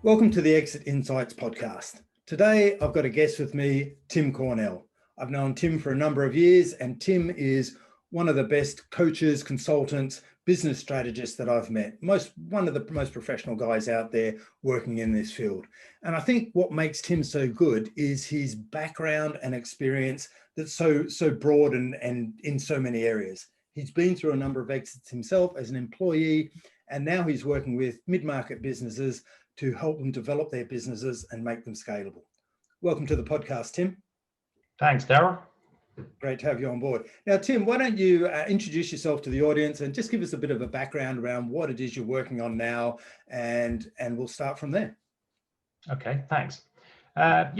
Welcome to the Exit Insights podcast. Today, I've got a guest with me, Tim Cornell. I've known Tim for a number of years, and Tim is one of the best coaches, consultants, business strategists that I've met. One of the most professional guys out there working in this field. And I think what makes Tim so good is his background and experience that's so broad and in so many areas. He's been through a number of exits himself as an employee, and now he's working with mid-market businesses to help them develop their businesses and make them scalable. Welcome to the podcast, Tim. Thanks, Darryl. Great to have you on board. Now, Tim, why don't you introduce yourself to the audience and just give us a bit of a background around what it is you're working on now, and we'll start from there. Okay, thanks. I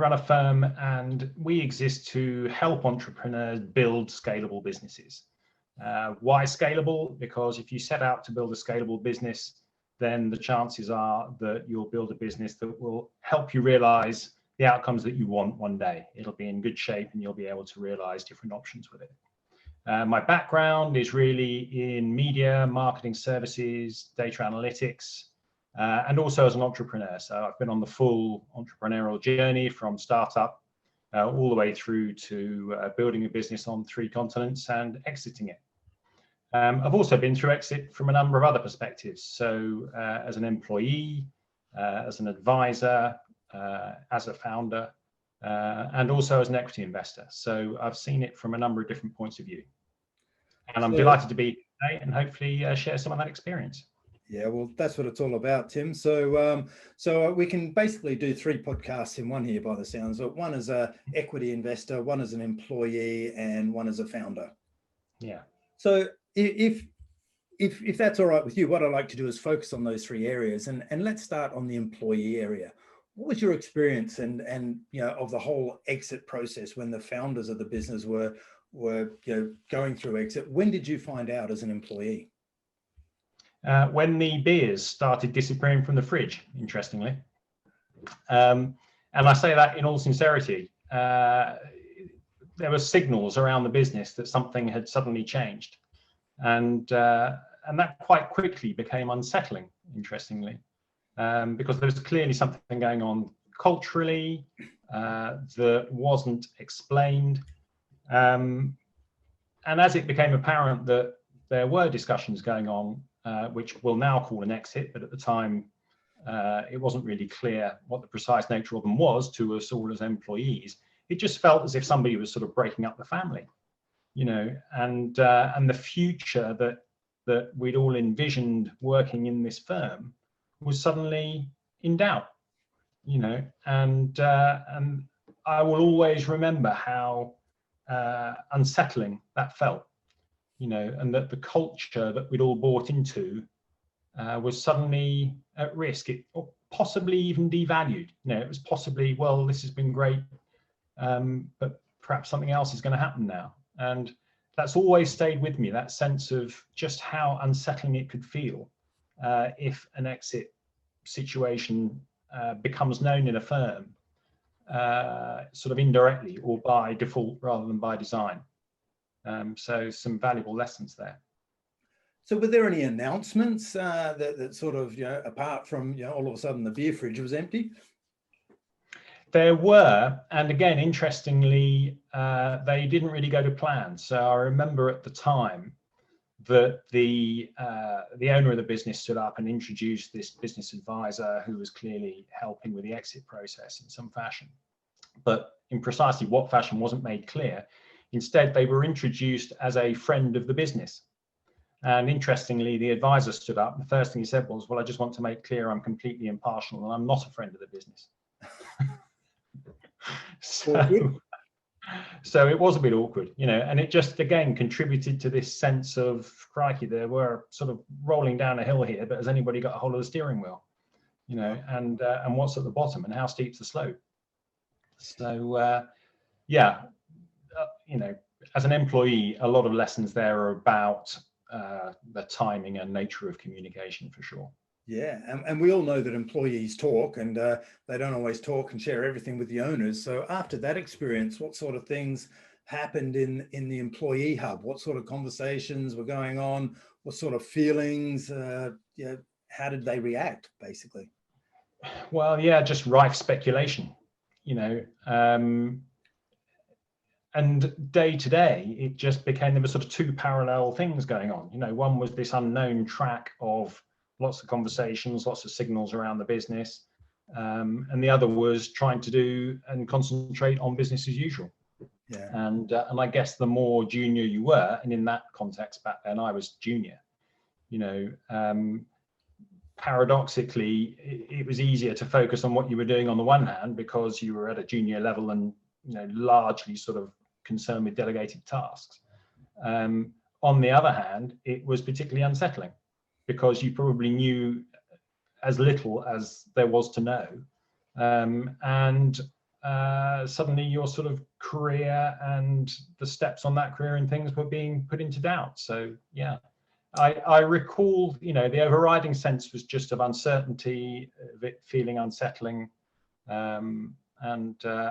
run a firm and we exist to help entrepreneurs build scalable businesses. Why scalable? Because if you set out to build a scalable business, then the chances are that you'll build a business that will help you realize the outcomes that you want one day. It'll be in good shape and you'll be able to realize different options with it. My background is really in media, marketing services, data analytics, and also as an entrepreneur. So I've been on the full entrepreneurial journey from startup all the way through to building a business on 3 continents and exiting it. I've also been through exit from a number of other perspectives. So as an employee, as an advisor, as a founder, and also as an equity investor. So I've seen it from a number of different points of view. And I'm delighted to be here today and hopefully share some of that experience. Yeah, well, that's what it's all about, Tim. So we can basically do 3 podcasts in one here by the sounds of it. One as an equity investor, one as an employee, and one as a founder. Yeah. So if that's all right with you, what I'd like to do is focus on those 3 areas, and let's start on the employee area. What was your experience and of the whole exit process when the founders of the business were going through exit? When did you find out as an employee? When the beers started disappearing from the fridge, interestingly. And I say that in all sincerity. There were signals around the business that something had suddenly changed. And that quite quickly became unsettling, interestingly, because there was clearly something going on culturally that wasn't explained. And as it became apparent that there were discussions going on, which we'll now call an exit, but at the time it wasn't really clear what the precise nature of them was to us all as employees. It just felt as if somebody was sort of breaking up the family, and the future that we'd all envisioned working in this firm was suddenly in doubt, and I will always remember how unsettling that felt, and that the culture that we'd all bought into was suddenly at risk, or possibly even devalued. It was possibly, well, this has been great, but perhaps something else is going to happen now. And that's always stayed with me, that sense of just how unsettling it could feel if an exit situation becomes known in a firm, sort of indirectly or by default rather than by design. So some valuable lessons there. So were there any announcements that sort of, apart from, all of a sudden the beer fridge was empty? There were, and again, interestingly, they didn't really go to plan. So I remember at the time that the owner of the business stood up and introduced this business advisor who was clearly helping with the exit process in some fashion. But in precisely what fashion wasn't made clear. Instead, they were introduced as a friend of the business. And interestingly, the advisor stood up. And the first thing he said was, well, I just want to make clear I'm completely impartial and I'm not a friend of the business. So it was a bit awkward, and it just, again, contributed to this sense of, crikey, there were sort of rolling down a hill here, but has anybody got a hold of the steering wheel? And what's at the bottom and how steep's the slope? So, as an employee, a lot of lessons there are about the timing and nature of communication, for sure. Yeah, and we all know that employees talk, and they don't always talk and share everything with the owners. So after that experience, what sort of things happened in the employee hub? What sort of conversations were going on? What sort of feelings? how did they react, basically? Well, yeah, just rife speculation, and day to day, it just became, there were sort of two parallel things going on. One was this unknown track of lots of conversations, lots of signals around the business. And the other was trying to do and concentrate on business as usual. Yeah. And I guess the more junior you were, and in that context back then I was junior, paradoxically, it was easier to focus on what you were doing on the one hand because you were at a junior level and largely sort of concerned with delegated tasks. On the other hand, it was particularly unsettling because you probably knew as little as there was to know, and suddenly your sort of career and the steps on that career and things were being put into doubt. So yeah, I recall, the overriding sense was just of uncertainty, of it feeling unsettling, and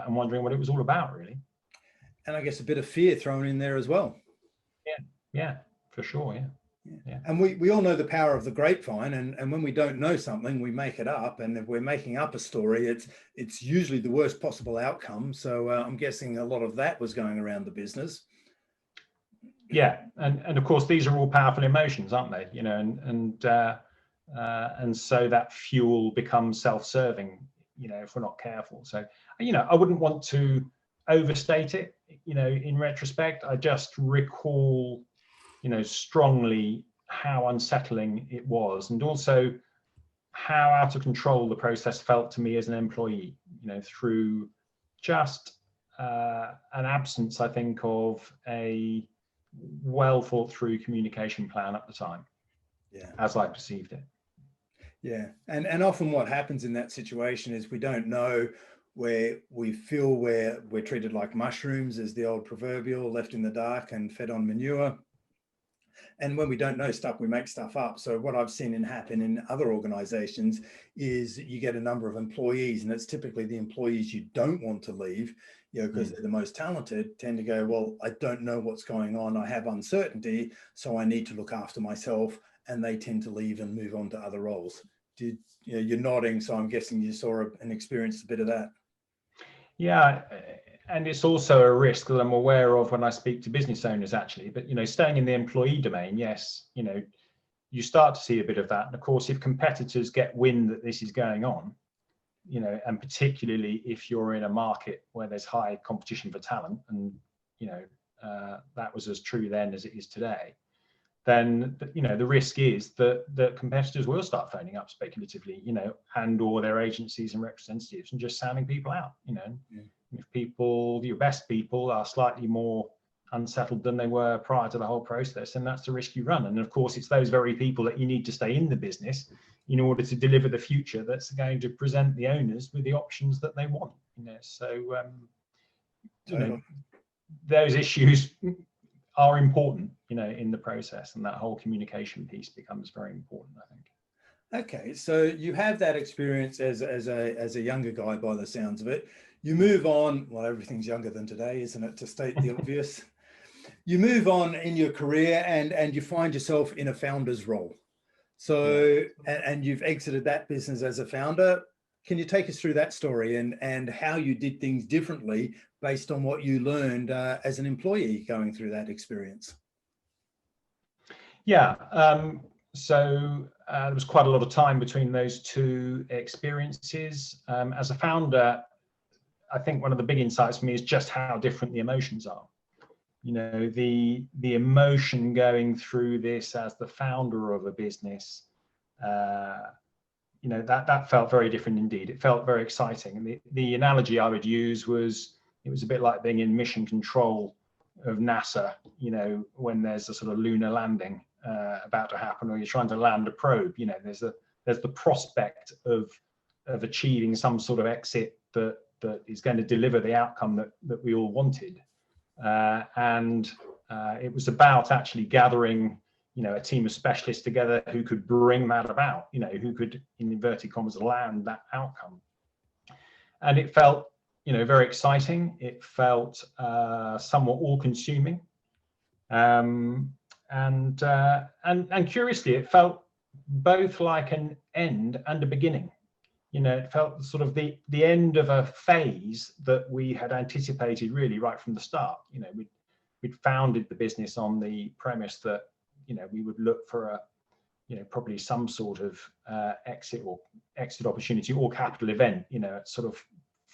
wondering what it was all about, really. And I guess a bit of fear thrown in there as well. Yeah, for sure. Yeah. And we all know the power of the grapevine, and when we don't know something, we make it up. And if we're making up a story, it's usually the worst possible outcome. So I'm guessing a lot of that was going around the business. Yeah, and of course these are all powerful emotions, aren't they? And so that fuel becomes self-serving, if we're not careful. So I wouldn't want to overstate it. In retrospect, I just recall strongly how unsettling it was, and also how out of control the process felt to me as an employee, through just an absence, I think, of a well thought through communication plan at the time, as I perceived it. Yeah, and often what happens in that situation is we don't know, where we feel we're treated like mushrooms, as the old proverbial, left in the dark and fed on manure. And when we don't know stuff, we make stuff up. So what I've seen happen in other organizations is you get a number of employees, and it's typically the employees you don't want to leave, because they're the most talented, tend to go, well, I don't know what's going on. I have uncertainty, so I need to look after myself. And they tend to leave and move on to other roles. You're nodding, so I'm guessing you saw and experienced a bit of that. Yeah. And it's also a risk that I'm aware of when I speak to business owners, actually. But, staying in the employee domain, yes, you start to see a bit of that. And of course, if competitors get wind that this is going on, and particularly if you're in a market where there's high competition for talent, and, that was as true then as it is today, then, the risk is that competitors will start phoning up speculatively, and or their agencies and representatives, and just sounding people out, If your best people are slightly more unsettled than they were prior to the whole process, and that's the risk you run. And of course, it's those very people that you need to stay in the business in order to deliver the future that's going to present the owners with the options that they want. So those issues are important, in the process, and that whole communication piece becomes very important, I think. Okay, so you have that experience as a younger guy, by the sounds of it. You move on. Well, everything's younger than today, isn't it? To state the obvious. You move on in your career, and you find yourself in a founder's role. So, and you've exited that business as a founder. Can you take us through that story and how you did things differently based on what you learned as an employee going through that experience? Yeah. So there was quite a lot of time between those two experiences. As a founder, I think one of the big insights for me is just how different the emotions are. The emotion going through this as the founder of a business, that felt very different indeed. It felt very exciting. And the analogy I would use was, it was a bit like being in mission control of NASA, when there's a sort of lunar landing about to happen, or you're trying to land a probe. There's the prospect of achieving some sort of exit that is going to deliver the outcome that we all wanted. And it was about actually gathering, a team of specialists together who could bring that about, who could, in inverted commas, land that outcome. And it felt, very exciting. It felt somewhat all-consuming. And curiously, it felt both like an end and a beginning. You know, it felt sort of the end of a phase that we had anticipated really right from the start. You know, we'd founded the business on the premise that, you know, we would look for a, you know, probably some sort of exit opportunity or capital event, you know, at sort of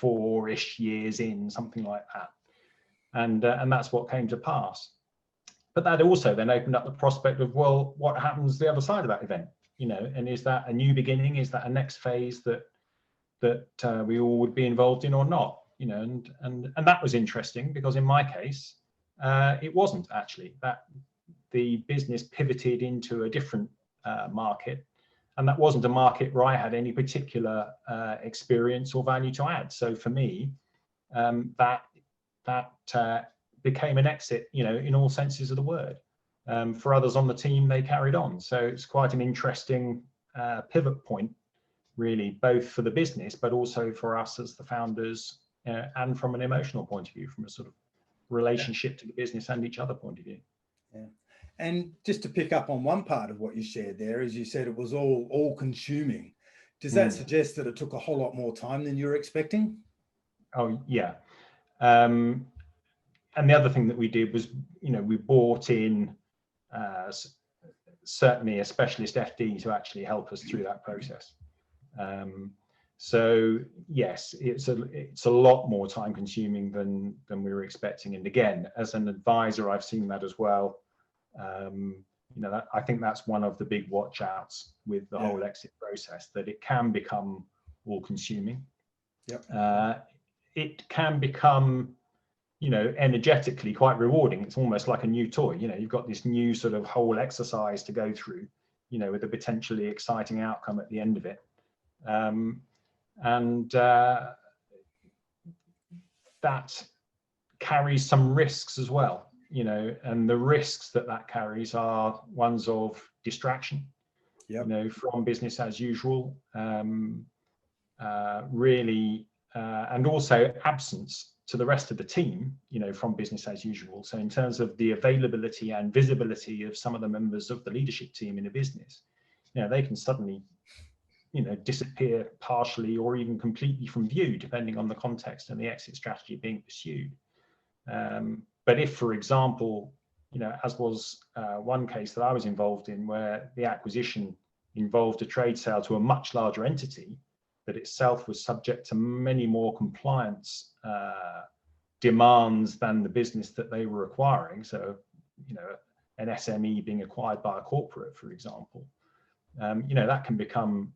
4-ish years in, something like that. And that's what came to pass. But that also then opened up the prospect of, well, what happens the other side of that event? You know, and is that a new beginning? Is that a next phase that we all would be involved in or not? You know, and that was interesting, because in my case, it wasn't actually. That the business pivoted into a different market, and that wasn't a market where I had any particular experience or value to add. So for me, that became an exit, you know, in all senses of the word. For others on the team, they carried on. So it's quite an interesting pivot point, really, both for the business, but also for us as the founders, and from an emotional point of view, from a sort of relationship to the business and each other point of view. Yeah. And just to pick up on one part of what you shared there, as you said, it was all consuming. Does that suggest that it took a whole lot more time than you were expecting? Oh, yeah. And the other thing that we did was, you know, we brought in certainly a specialist FD to actually help us through that process. So yes, it's a lot more time consuming than we were expecting. And again, as an advisor, I've seen that as well. You know, I think that's one of the big watch outs with the whole exit process, that it can become all consuming. Yep. It can become, you know, energetically quite rewarding. It's almost like a new toy. You know, you've got this new sort of whole exercise to go through, you know, with a potentially exciting outcome at the end of it. That carries some risks as well, you know, and the risks that carries are ones of distraction, you know, from business as usual, really, and also absence to the rest of the team, you know, from business as usual. So in terms of the availability and visibility of some of the members of the leadership team in a business, you know, they can suddenly, you know, disappear partially or even completely from view, depending on the context and the exit strategy being pursued. But if, for example, you know, as was one case that I was involved in, where the acquisition involved a trade sale to a much larger entity that itself was subject to many more compliance demands than the business that they were acquiring. So, you know, an SME being acquired by a corporate, for example, you know, that can become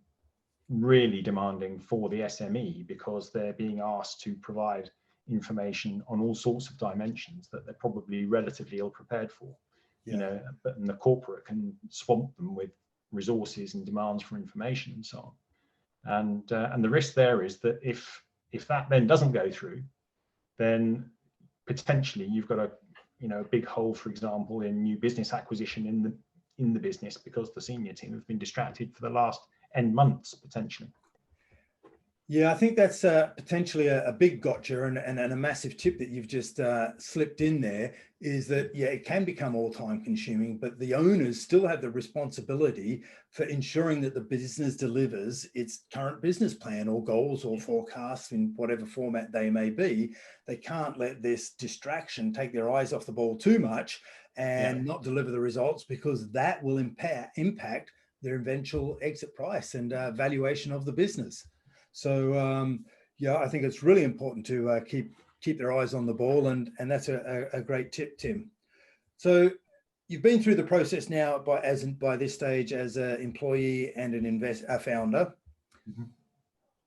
really demanding for the SME, because they're being asked to provide information on all sorts of dimensions that they're probably relatively ill prepared for, you know, but the corporate can swamp them with resources and demands for information and so on. And the risk there is that if that then doesn't go through, then potentially you've got a, you know, a big hole, for example, in new business acquisition in the business, because the senior team have been distracted for the last N months potentially. Yeah, I think that's potentially a big gotcha, and a massive tip that you've just slipped in there is that, yeah, it can become all time consuming, but the owners still have the responsibility for ensuring that the business delivers its current business plan or goals or forecasts in whatever format they may be. They can't let this distraction take their eyes off the ball too much and not deliver the results, because that will impact their eventual exit price and valuation of the business. So yeah, I think it's really important to keep their eyes on the ball, and that's a great tip, Tim. So you've been through the process now by this stage as an employee and a founder.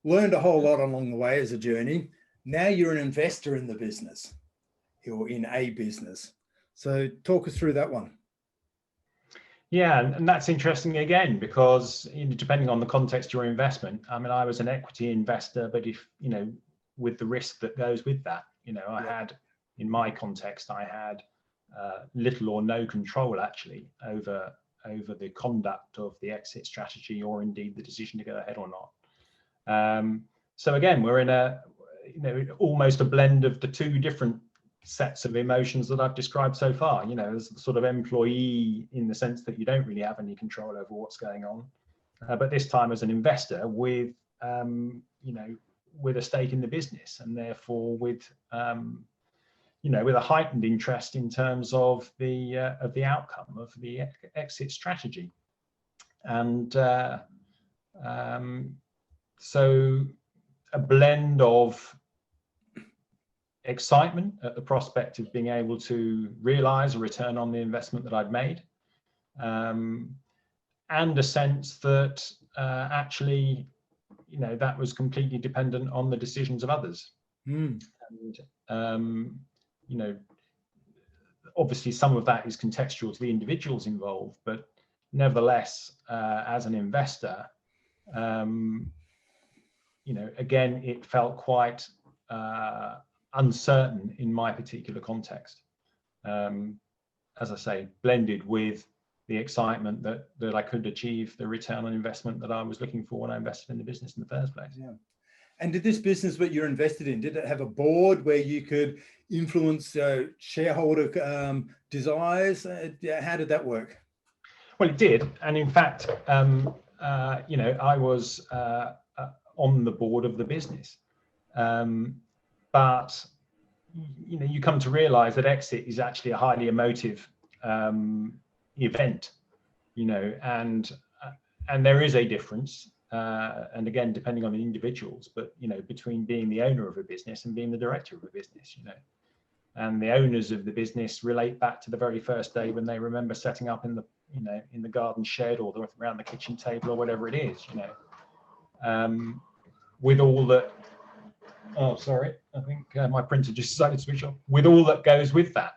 Learned a whole lot along the way as a journey. Now you're an investor in the business, or in a business. So talk us through that one. Yeah, and that's interesting again, because, you know, depending on the context of your investment, I mean, I was an equity investor, but if, you know, with the risk that goes with that, you know, I had, in my context, I had little or no control actually over the conduct of the exit strategy, or indeed the decision to go ahead or not. So again, we're in a, you know, almost a blend of the two different sets of emotions that I've described so far, you know, as the sort of employee, in the sense that you don't really have any control over what's going on, but this time as an investor with, with a stake in the business, and therefore with, with a heightened interest in terms of the outcome of the exit strategy. And so a blend of excitement at the prospect of being able to realize a return on the investment that I'd made, and a sense that actually, that was completely dependent on the decisions of others. And obviously some of that is contextual to the individuals involved, but nevertheless, as an investor, again, it felt quite uncertain in my particular context. As I say, blended with the excitement that I could achieve the return on investment that I was looking for when I invested in the business in the first place. Yeah. And did this business that you're invested in, did it have a board where you could influence shareholder desires? How did that work? Well, it did. And in fact, I was on the board of the business. But, you come to realize that exit is actually a highly emotive event, and there is a difference. And again, depending on the individuals, but, between being the owner of a business and being the director of a business, and the owners of the business relate back to the very first day when they remember setting up in the, in the garden shed or around the kitchen table or whatever it is, with all that, oh, sorry, I think my printer just decided to switch off, with all that goes with that,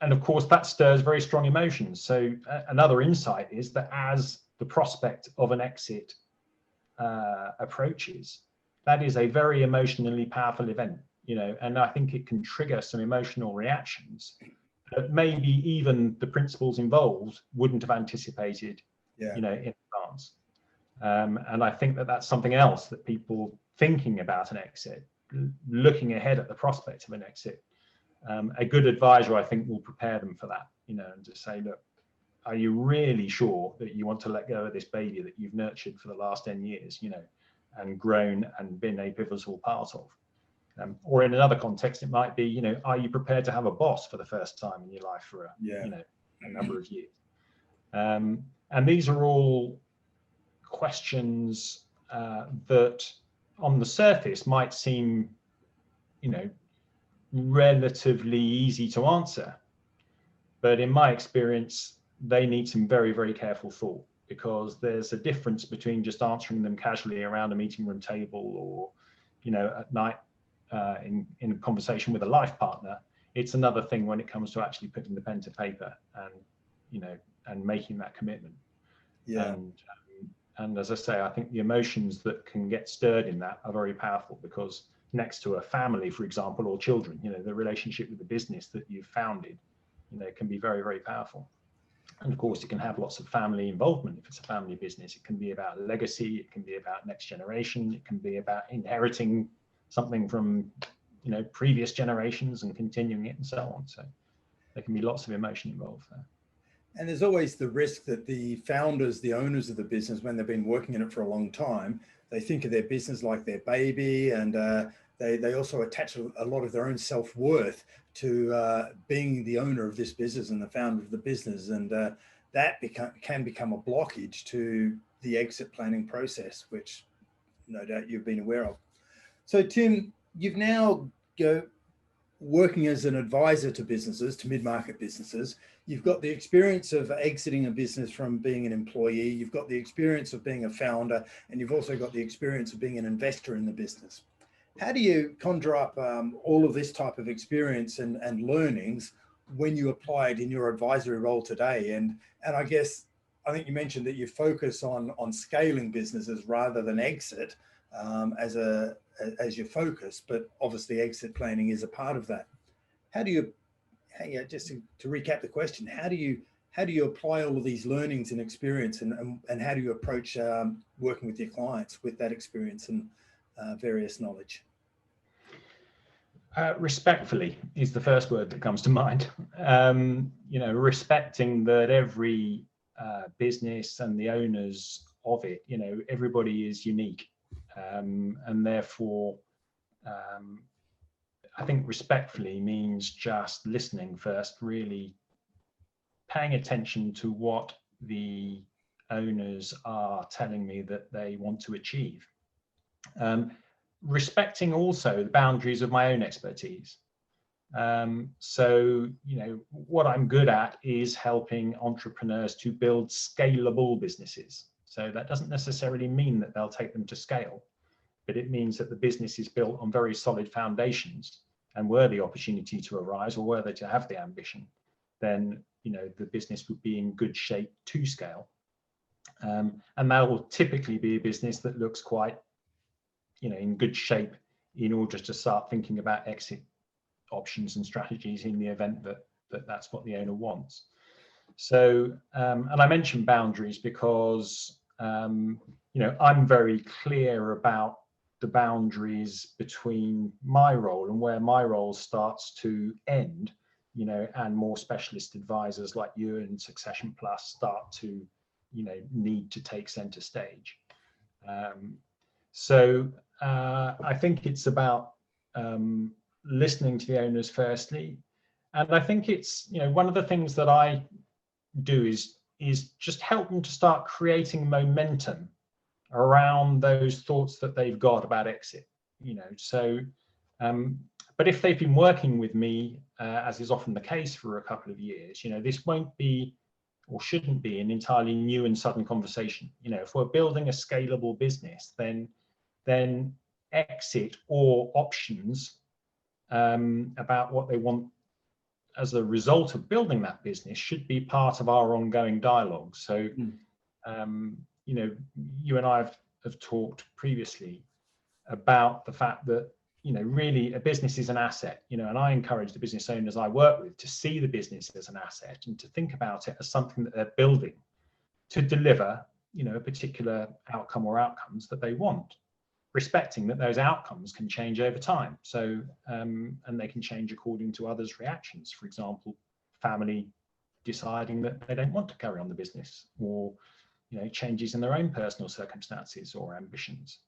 and of course that stirs very strong emotions. So another insight is that as the prospect of an exit approaches, that is a very emotionally powerful event, and I think it can trigger some emotional reactions that maybe even the principals involved wouldn't have anticipated, in advance. And I think that that's something else that people thinking about an exit, looking ahead at the prospect of an exit, a good advisor, I think, will prepare them for that, and to say, look, are you really sure that you want to let go of this baby that you've nurtured for the last 10 years, and grown and been a pivotal part of? Or in another context, it might be, are you prepared to have a boss for the first time in your life for a number of years? And these are all questions that on the surface might seem, relatively easy to answer. But in my experience, they need some very, very careful thought, because there's a difference between just answering them casually around a meeting room table or, at night in a conversation with a life partner. It's another thing when it comes to actually putting the pen to paper and, and making that commitment. Yeah. And as I say, I think the emotions that can get stirred in that are very powerful, because next to a family, for example, or children, the relationship with the business that you've founded, can be very, very powerful. And of course, it can have lots of family involvement. If it's a family business, it can be about legacy, it can be about next generation, it can be about inheriting something from, previous generations and continuing it and so on. So there can be lots of emotion involved there. And there's always the risk that the founders, the owners of the business, when they've been working in it for a long time, they think of their business like their baby, and they also attach a lot of their own self-worth to being the owner of this business and the founder of the business. And that can become a blockage to the exit planning process, which no doubt you've been aware of. So Tim, you've now working as an advisor to businesses, to mid-market businesses. You've got the experience of exiting a business from being an employee. You've got the experience of being a founder, and you've also got the experience of being an investor in the business. How do you conjure up all of this type of experience and learnings when you apply it in your advisory role today? And I guess, I think you mentioned that you focus on scaling businesses rather than exit as your focus, but obviously exit planning is a part of that. How do you, just to recap the question, how do you apply all of these learnings and experience, and how do you approach working with your clients with that experience and various knowledge? Respectfully is the first word that comes to mind. Respecting that every business and the owners of it, everybody is unique, and therefore I think respectfully means just listening first, really paying attention to what the owners are telling me that they want to achieve. Respecting also the boundaries of my own expertise. So, what I'm good at is helping entrepreneurs to build scalable businesses. So that doesn't necessarily mean that they'll take them to scale, but it means that the business is built on very solid foundations, and were the opportunity to arise, or were they to have the ambition, then, the business would be in good shape to scale. And that will typically be a business that looks quite, in good shape in order to start thinking about exit options and strategies in the event that that's what the owner wants. So, and I mentioned boundaries because, I'm very clear about the boundaries between my role and where my role starts to end, and more specialist advisors like you and Succession Plus start to, need to take center stage. So I think it's about listening to the owners firstly. And I think it's, one of the things that I do is just help them to start creating momentum around those thoughts that they've got about exit, so but if they've been working with me, as is often the case, for a couple of years, this won't be or shouldn't be an entirely new and sudden conversation. If we're building a scalable business, then exit or options about what they want as a result of building that business should be part of our ongoing dialogue. So you and I have talked previously about the fact that, really a business is an asset, and I encourage the business owners I work with to see the business as an asset and to think about it as something that they're building to deliver, a particular outcome or outcomes that they want, respecting that those outcomes can change over time. So, and they can change according to others' reactions. For example, family deciding that they don't want to carry on the business, or changes in their own personal circumstances or ambitions.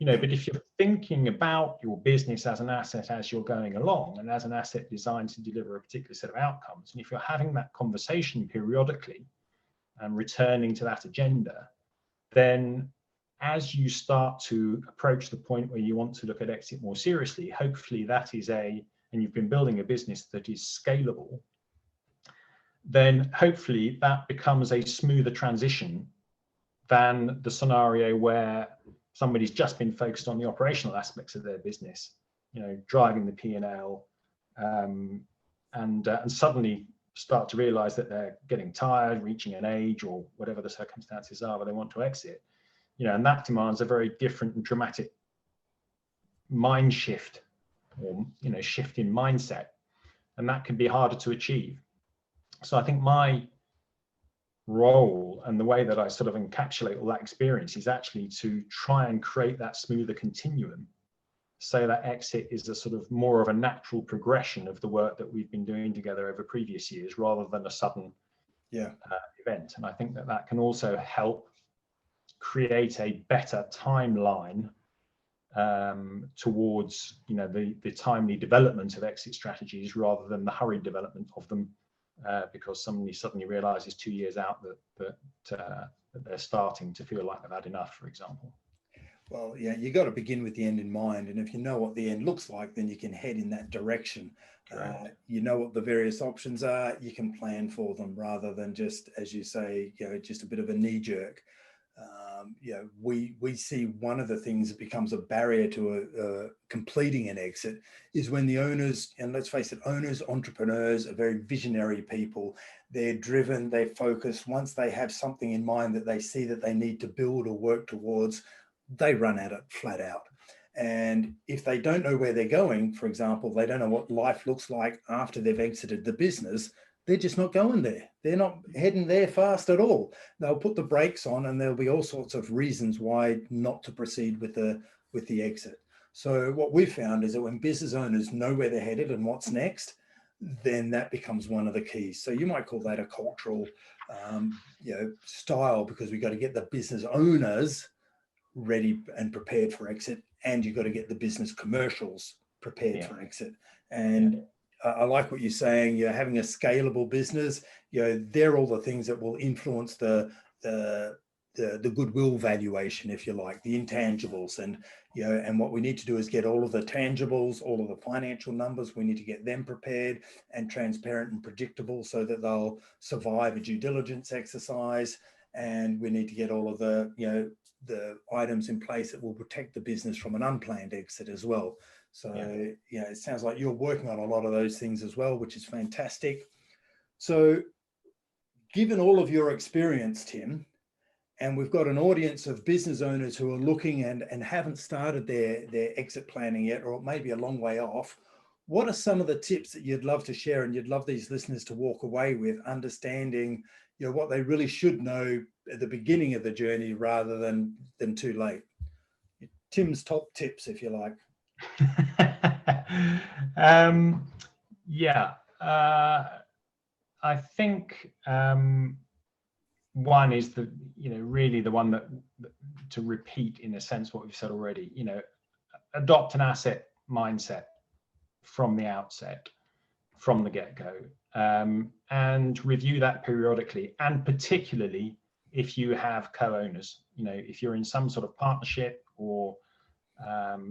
But if you're thinking about your business as an asset as you're going along, and as an asset designed to deliver a particular set of outcomes, and if you're having that conversation periodically and returning to that agenda, then as you start to approach the point where you want to look at exit more seriously, hopefully that is and you've been building a business that is scalable, then hopefully that becomes a smoother transition than the scenario where somebody's just been focused on the operational aspects of their business, driving the P&L, and suddenly start to realize that they're getting tired, reaching an age or whatever the circumstances are where they want to exit, and that demands a very different and dramatic mind shift, or, shift in mindset, and that can be harder to achieve. So I think my role and the way that I sort of encapsulate all that experience is actually to try and create that smoother continuum, so that exit is a sort of more of a natural progression of the work that we've been doing together over previous years, rather than a sudden event. And I think that can also help create a better timeline towards the timely development of exit strategies, rather than the hurried development of them, because somebody suddenly realizes 2 years out that they're starting to feel like they've had enough, for example. Well, yeah, you got to begin with the end in mind, and if you know what the end looks like, then you can head in that direction. You know what the various options are, you can plan for them, rather than just, as you say, just a bit of a knee jerk. We see one of the things that becomes a barrier to completing an exit is when the owners, and let's face it, owners, entrepreneurs are very visionary people. They're driven, they're focused. Once they have something in mind that they see that they need to build or work towards, they run at it flat out. And if they don't know where they're going, for example, they don't know what life looks like after they've exited the business, they're just not going there. They're not heading there fast at all. They'll put the brakes on, and there'll be all sorts of reasons why not to proceed with the exit. So what we found is that when business owners know where they're headed and what's next, then that becomes one of the keys. So you might call that a cultural style, because we got to get the business owners ready and prepared for exit, and you've got to get the business commercials prepared for exit. And I like what you're saying. You're having a scalable business. They're all the things that will influence the goodwill valuation, if you like, the intangibles. And what we need to do is get all of the tangibles, all of the financial numbers. We need to get them prepared and transparent and predictable so that they'll survive a due diligence exercise. And we need to get all of the items in place that will protect the business from an unplanned exit as well. So it sounds like you're working on a lot of those things as well, which is fantastic. So given all of your experience, Tim, and we've got an audience of business owners who are looking and haven't started their exit planning yet, or maybe a long way off, what are some of the tips that you'd love to share and you'd love these listeners to walk away with, understanding what they really should know at the beginning of the journey rather than too late? Tim's top tips, if you like. I think one is really the one that to repeat, in a sense, what we've said already. Adopt an asset mindset from the outset, from the get-go, and review that periodically, and particularly if you have co-owners. If you're in some sort of partnership, or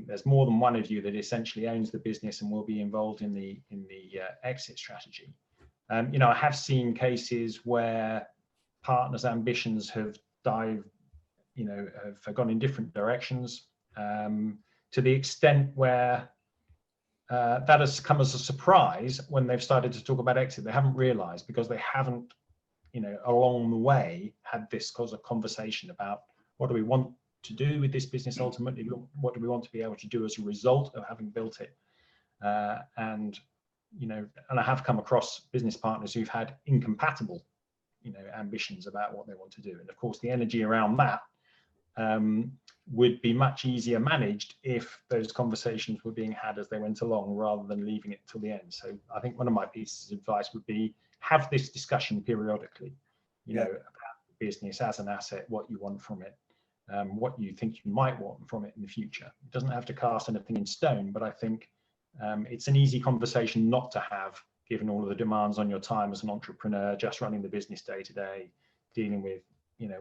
there's more than one of you that essentially owns the business and will be involved in the exit strategy. I have seen cases where partners' ambitions have have gone in different directions, to the extent where that has come as a surprise when they've started to talk about exit. They haven't realized, because they haven't, along the way, had this cause of conversation about what do we want to do with this business ultimately, what do we want to be able to do as a result of having built it. And I have come across business partners who've had incompatible ambitions about what they want to do. And of course, the energy around that would be much easier managed if those conversations were being had as they went along, rather than leaving it till the end. So I think one of my pieces of advice would be, have this discussion periodically, about the business as an asset, what you want from it, what you think you might want from it in the future. It doesn't have to cast anything in stone, but I think it's an easy conversation not to have, given all of the demands on your time as an entrepreneur, just running the business day to day, dealing with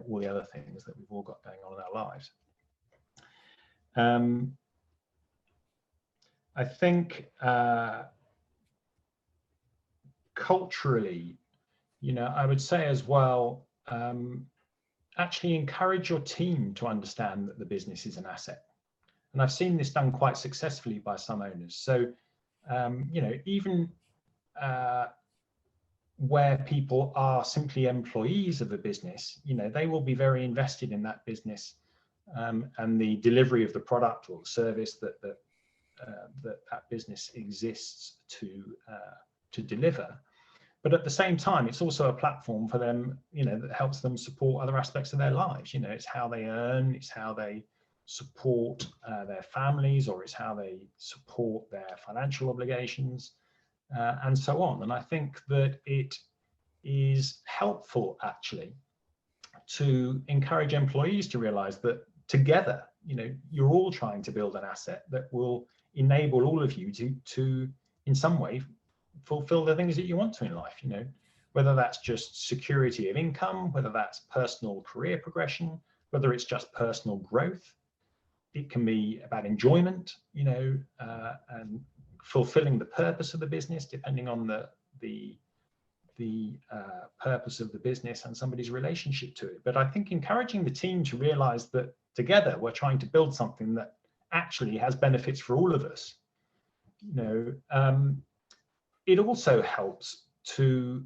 all the other things that we've all got going on in our lives. I think culturally, I would say as well, actually encourage your team to understand that the business is an asset. And I've seen this done quite successfully by some owners. So, even where people are simply employees of a business, they will be very invested in that business and the delivery of the product or service that business exists to deliver. But at the same time, it's also a platform for them, that helps them support other aspects of their lives. It's how they earn, it's how they support their families, or it's how they support their financial obligations, and so on. And I think that it is helpful, actually, to encourage employees to realize that together, you're all trying to build an asset that will enable all of you to in some way fulfill the things that you want to in life, whether that's just security of income, whether that's personal career progression, whether it's just personal growth. It can be about enjoyment, and fulfilling the purpose of the business, depending on the purpose of the business and somebody's relationship to it. But I think encouraging the team to realize that together we're trying to build something that actually has benefits for all of us. It also helps to,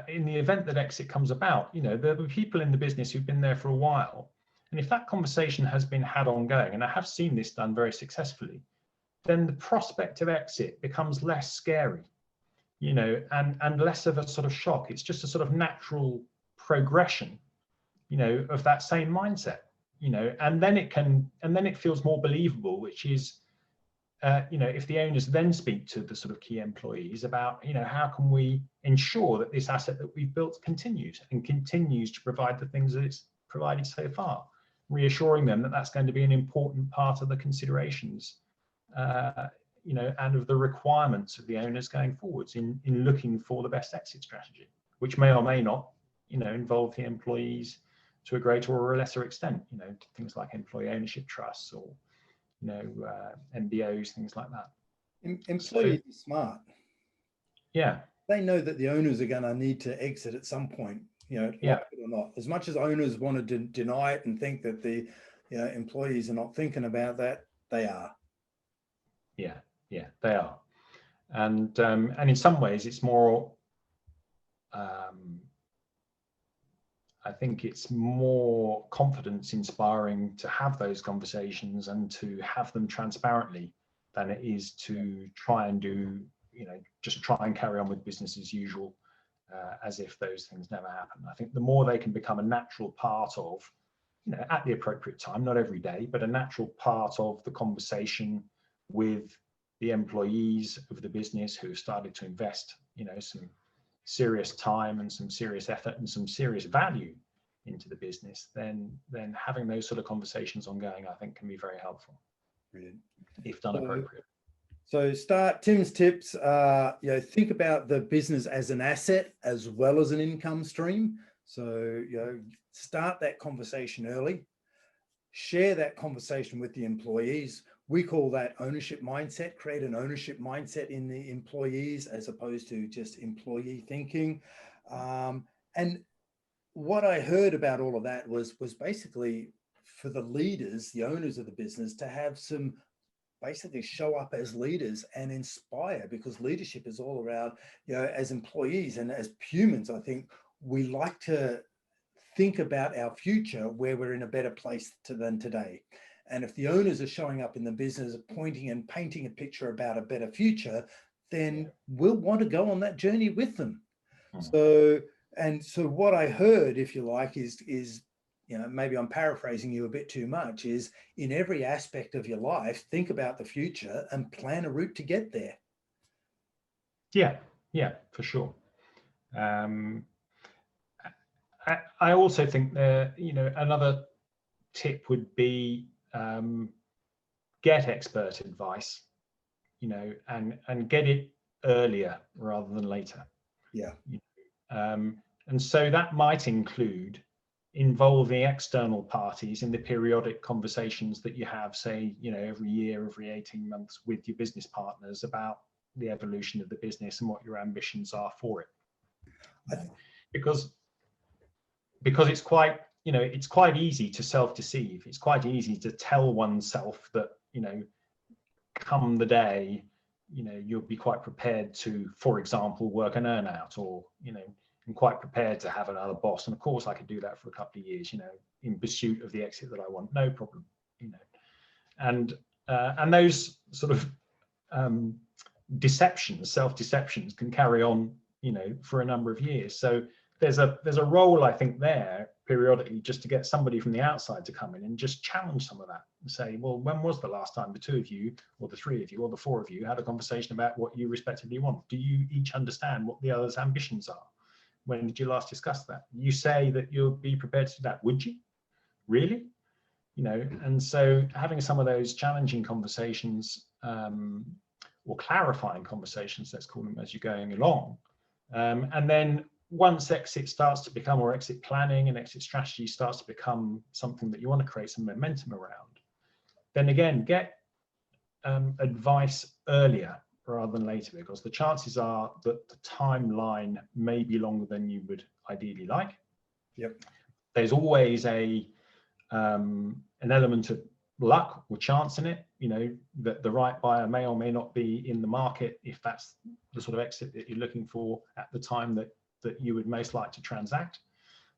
in the event that exit comes about, there are people in the business who've been there for a while. And if that conversation has been had ongoing, and I have seen this done very successfully, then the prospect of exit becomes less scary, and less of a sort of shock. It's just a sort of natural progression, of that same mindset. and then it feels more believable, which is, if the owners then speak to the sort of key employees about, how can we ensure that this asset that we've built continues to provide the things that it's provided so far, reassuring them that that's going to be an important part of the considerations, and of the requirements of the owners going forwards in looking for the best exit strategy, which may or may not, involve the employees to a greater or a lesser extent, things like employee ownership trusts or, MBOs, things like that. Employees are smart. Yeah. They know that the owners are going to need to exit at some point, like it or not. As much as owners want to deny it and think that the employees are not thinking about that, they are. Yeah, they are. And in some ways it's more, I think it's more confidence inspiring to have those conversations and to have them transparently than it is to try and do, just try and carry on with business as usual, as if those things never happen. I think the more they can become a natural part of, at the appropriate time, not every day, but a natural part of the conversation with the employees of the business who have started to invest, some serious time and some serious effort and some serious value into the business, then having those sort of conversations ongoing, I think, can be very helpful. Brilliant. If done appropriately. So Tim's tips are, think about the business as an asset as well as an income stream. So, start that conversation early, share that conversation with the employees. We call that ownership mindset, create an ownership mindset in the employees as opposed to just employee thinking. And what I heard about all of that was basically for the leaders, the owners of the business, to have some, basically show up as leaders and inspire, because leadership is all around, as employees and as humans, I think we like to think about our future where we're in a better place than today. And if the owners are showing up in the business, pointing and painting a picture about a better future, then we'll want to go on that journey with them. So what I heard, if you like, is maybe I'm paraphrasing you a bit too much, is in every aspect of your life, think about the future and plan a route to get there. Yeah, for sure. I also think that, another tip would be get expert advice, and get it earlier rather than later. Yeah. And so that might include involving external parties in the periodic conversations that you have, say, every year, every 18 months with your business partners about the evolution of the business and what your ambitions are for it. Because it's quite, it's quite easy to self-deceive. It's quite easy to tell oneself that, come the day, you'll be quite prepared to, for example, work an earn out, or, I'm quite prepared to have another boss. And of course I could do that for a couple of years, in pursuit of the exit that I want, no problem, and those sort of deceptions, self-deceptions, can carry on, for a number of years. So there's a role, I think, there periodically just to get somebody from the outside to come in and just challenge some of that and say, well, when was the last time the two of you or the three of you or the four of you had a conversation about what you respectively want? Do you each understand what the other's ambitions are? When did you last discuss that? You say that you'll be prepared to do that. Would you? Really? And so having some of those challenging conversations, or clarifying conversations, let's call them, as you're going along. And then once exit starts to become, or exit planning and exit strategy starts to become something that you want to create some momentum around, then again, get advice earlier rather than later, because the chances are that the timeline may be longer than you would ideally like. Yep. There's always an element of luck or chance in it, that the right buyer may or may not be in the market if that's the sort of exit that you're looking for at the time that you would most like to transact.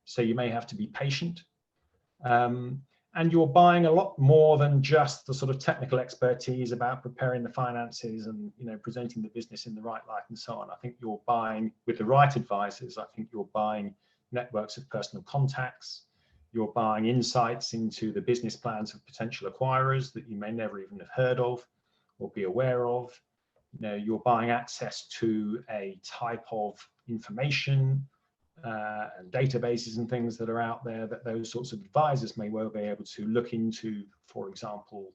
So you may have to be patient. And you're buying a lot more than just the sort of technical expertise about preparing the finances and, presenting the business in the right light and so on. I think you're buying, with the right advisors, I think you're buying networks of personal contacts. You're buying insights into the business plans of potential acquirers that you may never even have heard of or be aware of. You're buying access to a type of information and databases and things that are out there that those sorts of advisors may well be able to look into. For example,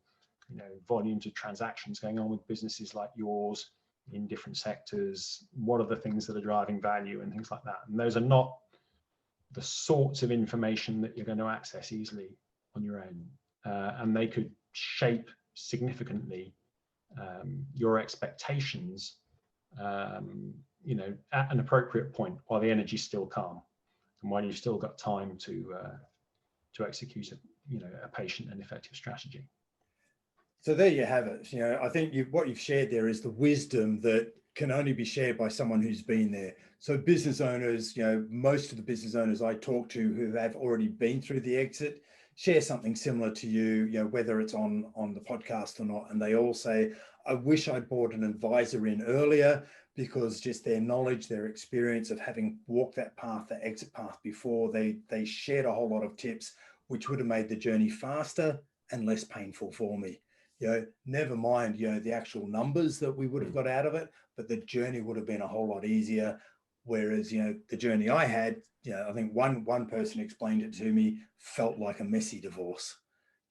volumes of transactions going on with businesses like yours in different sectors. What are the things that are driving value and things like that? And those are not the sorts of information that you're going to access easily on your own, and they could shape significantly your expectations, at an appropriate point while the energy's still calm and while you've still got time to execute a patient and effective strategy. So there you have it. I think what you've shared there is the wisdom that can only be shared by someone who's been there. So business owners, most of the business owners I talk to who have already been through the exit share something similar to you, whether it's on the podcast or not. And they all say, I wish I'd brought an advisor in earlier, because just their knowledge, their experience of having walked that path, the exit path before, they shared a whole lot of tips, which would have made the journey faster and less painful for me. Never mind, the actual numbers that we would have got out of it, but the journey would have been a whole lot easier. Whereas, the journey I had, I think one person explained it to me, felt like a messy divorce.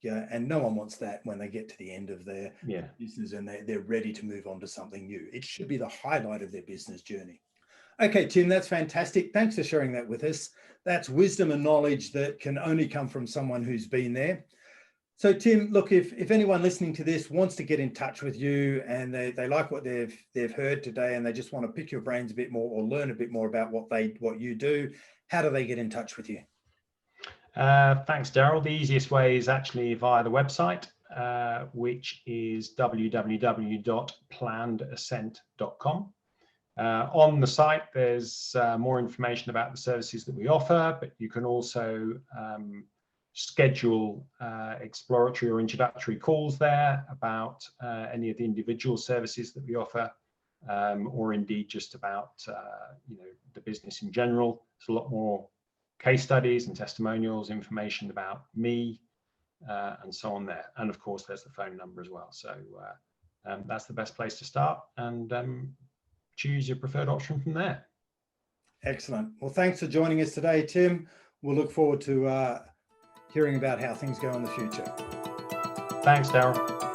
And no one wants that when they get to the end of their business and they're ready to move on to something new. It should be the highlight of their business journey. Okay, Tim, that's fantastic. Thanks for sharing that with us. That's wisdom and knowledge that can only come from someone who's been there. So Tim, look, if anyone listening to this wants to get in touch with you and they like what they've heard today and they just want to pick your brains a bit more or learn a bit more about what you do, how do they get in touch with you? Thanks, Daryl. The easiest way is actually via the website, which is www.plannedassent.com. On the site, there's more information about the services that we offer, but you can also schedule exploratory or introductory calls there about any of the individual services that we offer, or indeed just about the business in general. There's a lot more case studies and testimonials, information about me, and so on there. And of course, there's the phone number as well. So that's the best place to start, and choose your preferred option from there. Excellent. Well, thanks for joining us today, Tim. We'll look forward to hearing about how things go in the future. Thanks, Darryl.